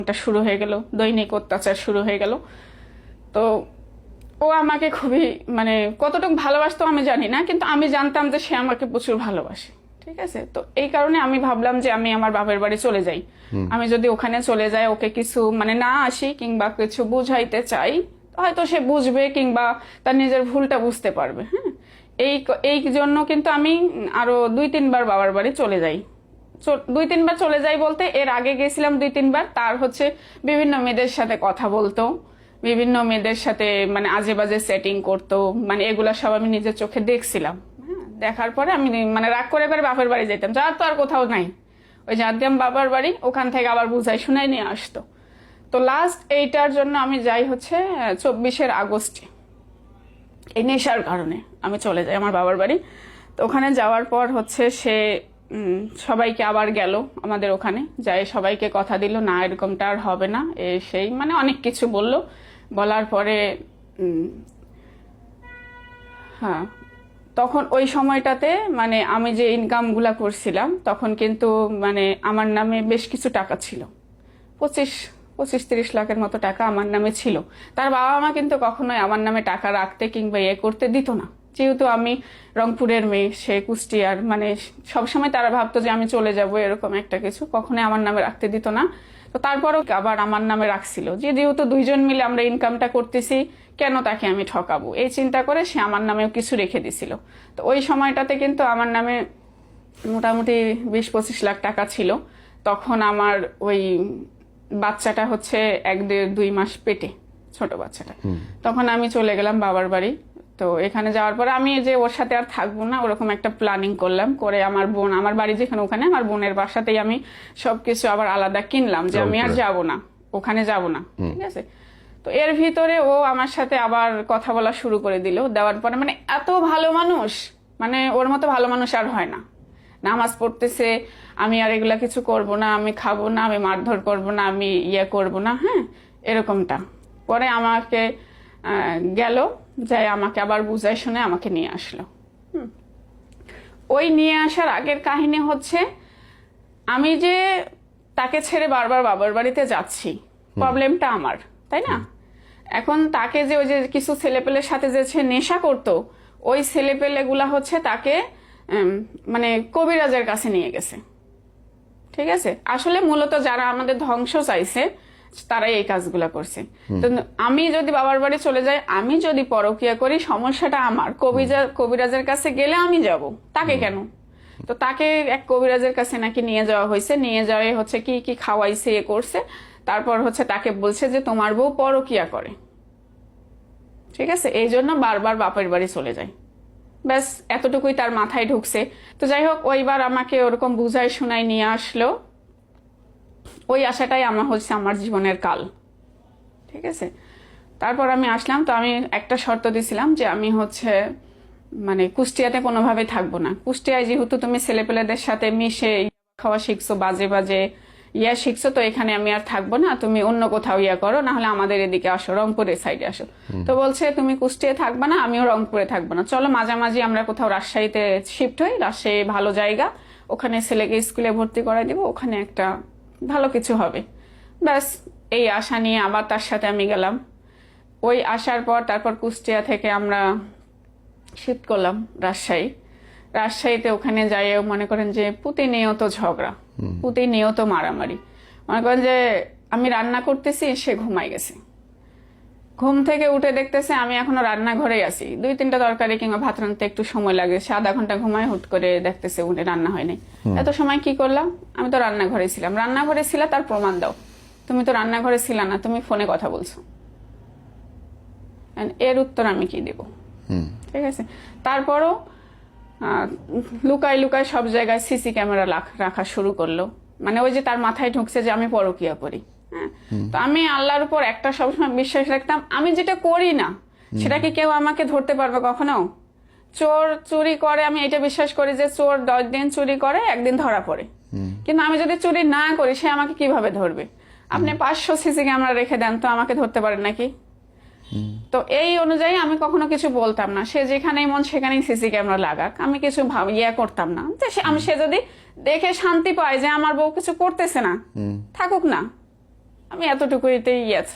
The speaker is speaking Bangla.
এটা শুরু হয়ে গেল, দৈনিক অত্যাচার শুরু হয়ে গেল। তো ও আমাকে খুবই মানে কতটুকু ভালোবাসতো আমি জানি না, কিন্তু আমি জানতাম যে সে আমাকে প্রচুর ভালোবাসে। ঠিক আছে, তো এই কারণে আমি ভাবলাম যে আমি আমার বাপের বাড়ি চলে যাই। আমি যদি ওখানে চলে যাই, ওকে কিছু মানে না আসি কিংবা কিছু বুঝাইতে চাই, হয়তো সে বুঝবে কিংবা তার নিজের ভুলটা বুঝতে পারবে। হ্যাঁ, এই এই জন্য কিন্তু আমি আরো 2-3 বার বাবার বাড়ি চলে যাই। 2-3 বার চলে যাই বলতে, এর আগে গেছিলাম 2-3 বার। তার হচ্ছে বিভিন্ন মেয়েদের সাথে কথা বলতো, বিভিন্ন মেয়েদের সাথে মানে আজে বাজে সেটিং করতো, মানে এগুলা সব আমি নিজের চোখে দেখছিলাম। হ্যাঁ, দেখার পরে আমি মানে রাগ করে এবার বাপের বাড়ি যেতাম, যার তো আর কোথাও নাই, ওই যাতাম বাবার বাড়ি, ওখান থেকে আবার বুঝাই শুনাই নিয়ে আসতো। তো লাস্ট এইটার জন্য আমি যাই হচ্ছে 24শে আগস্টে, এই নেশার কারণে আমি চলে যাই আমার বাবার বাড়ি। তো ওখানে যাওয়ার পর হচ্ছে সে সবাইকে আবার গেল আমাদের ওখানে, যাই সবাইকে কথা দিল না এরকমটা আর হবে না, সেই মানে অনেক কিছু বলল। বলার পরে হ্যাঁ, তখন ওই সময়টাতে মানে আমি যে ইনকামগুলা করছিলাম তখন কিন্তু মানে আমার নামে বেশ কিছু টাকা ছিল, 25-30 লাখের মতো টাকা আমার নামে ছিল। তার বাবা মা কিন্তু কখনোই আমার নামে টাকা রাখতে কিংবা করতে দিত না, যেহেতু আমি রংপুরের মেয়ে, সে কুষ্টিয়ার, মানে সবসময় তারা ভাবতো যে আমি চলে যাব এরকম একটা কিছু, কখনোই আমার নামে রাখতে দিত না। তো তারপরও আবার আমার নামে রাখছিল, যে যেহেতু দুইজন মিলে আমরা ইনকামটা করতেছি, কেন তাকে আমি ঠকাবো, এই চিন্তা করে সে আমার নামেও কিছু রেখে দিছিল। তো ওই সময়টাতে কিন্তু আমার নামে মোটামুটি 20-25 লাখ টাকা ছিল। তখন আমার ওই বাচ্চাটা হচ্ছে 1-1.5-2 মাস পেটে, ছোট বাচ্চাটা। তখন আমি চলে গেলাম বাবার বাড়ি। তো এখানে যাওয়ার পরে আমি যে ওর সাথে আর থাকবো না ওরকম একটা প্ল্যানিং করলাম, করে আমার বোন, আমার বাড়ি যেখানে ওখানে আমার বোনের বাসাতেই আমি সবকিছু আবার আলাদা কিনলাম, যে আমি আর যাব না, ওখানে যাব না। ঠিক আছে, তো এর ভিতরে ও আমার সাথে আবার কথা বলা শুরু করে দিল। দেওয়ার পরে মানে এত ভালো মানুষ, মানে ওর মতো ভালো মানুষ আর হয় না। নামাজ পড়তেছে, আমি আর এগুলা কিছু করব না, আমি খাবো না, আমি মারধর করব না, আমি করব না। হ্যাঁ, এরকমটা। পরে আমাকে গেল, যাই আমাকে আবার বুঝাই শুনে আমাকে নিয়ে আসলো। ওই নিয়ে আসার আগের কাহিনী হচ্ছে, আমি যে তাকে ছেড়ে বারবার বাবার বাড়িতে যাচ্ছি, প্রবলেমটা আমার, তাই না? এখন তাকে যে ওই যে কিছু ছেলেপেলের সাথে যে সে নেশা করতো, ওই ছেলেপেলেগুলা হচ্ছে তাকে মানে কবিরাজের কাছে নিয়ে গেছে। ঠিক আছে, আসলে মূলত যারা আমাদের ধ্বংস চাইছে তারাই এই কাজগুলা করছে। তো আমি যদি বাবার বাড়ি চলে যাই, আমি যদি পরকিয়া করি, সমস্যাটা আমার। কবিরাজের কাছে গেলে আমি যাব, তাকে কেন? তো তাকে এক কবিরাজের কাছে নাকি নিয়ে যাওয়া হয়েছে, নিয়ে যাওয়া হচ্ছে কি কি খাওয়াইছে, করছে। তারপর হচ্ছে তাকে বলছে যে তোমার বউ পরকিয়া করে। ঠিক আছে, এই জন্য বারবার বাপের বাড়ি চলে যায়। ব্যাস এতটুকুই তার মাথায় ঢুকছে। তো যাই হোক, ওইবার আমাকে ওরকম বুঝাই শোনাই নিয়ে আসলো। ওই আশাটাই আমার হচ্ছে আমার জীবনের কাল। ঠিক আছে, তারপর আমি আসলাম। তো আমি একটা শর্ত দিছিলাম যে আমি হচ্ছে মানে কুষ্টিয়াতে কোনোভাবে থাকবো না। কুষ্টিয়ায় যেহেতু তুমি ছেলেপেলেদের সাথে মিশে খাওয়া শিখছো, বাজে বাজে শিখছো, তো এখানে আমি আর থাকবো না, তুমি অন্য কোথাও করো, না হলে আমাদের এদিকে আসো, রংপুরের সাইডে আসো। তো বলছে তুমি কুষ্টিয়ায় থাকবা না, আমিও রংপুরে থাকবো না, চলো মাঝামাঝি আমরা কোথাও রাজশাহীতে শিফট হই, রাজশাহী ভালো জায়গা, ওখানে ছেলেকে স্কুলে ভর্তি করাই দিব, ওখানে একটা ভালো কিছু হবে। ব্যাস এই আশা নিয়ে আবার তার সাথে আমি গেলাম। ওই আসার পর তারপর কুষ্টিয়া থেকে আমরা শিফট করলাম রাজশাহীতে। ওখানে যাই মনে করেন যে প্রতিনিয়ত ঝগড়া, প্রতিনিয়ত মারামারি। মনে করেন যে আমি রান্না করতেছি, সে ঘুমাই গেছে, ঘুম থেকে উঠে দেখতেছে আমি এখনো রান্নাঘরেই আছি, 2-3টা তরকারি কিংবা ভাত রান্নতে একটু সময় লাগে, সে আধা ঘন্টা ঘুমায়, হুট করে দেখতেছে উঠে রান্না হয়নি। এত সময় কি করলাম? আমি তো রান্নাঘরে ছিলাম। রান্নাঘরে ছিলা তার প্রমাণ দাও, তুমি তো রান্নাঘরে ছিলা না, তুমি ফোনে কথা বলছো, এর উত্তর আমি কি দেব? ঠিক আছে, তারপরও লুকায় লুকায় সব জায়গায় সিসি ক্যামেরা রাখা শুরু করলো। মানে ওই যে তার মাথায় ঢুকছে যে আমি পরকিয়া করি। হ্যাঁ, তো আমি আল্লাহর উপর একটা সবসময় বিশ্বাস রাখতাম, আমি যেটা করি না সেটা কি কেউ আমাকে ধরতে পারবে কখনো? চোর চুরি করে, আমি এটা বিশ্বাস করি যে চোর 10 দিন চুরি করে, একদিন ধরা পড়ে। কিন্তু আমি যদি চুরি না করি, সে আমাকে কিভাবে ধরবে? আপনি 500 সিসি ক্যামেরা রেখে দেন, তো আমাকে ধরতে পারেন নাকি? তো এই অনুযায়ী আমি কখনো কিছু বলতাম না, সে যেখানেই মন সেখানেই সিসি ক্যামেরা লাগাক, আমি কিছু করতাম না। যে সে যদি দেখে শান্তি পায় যে আমার বউ কিছু করতেছে না, থাকুক না, আমি এতটুকুতেই আছে।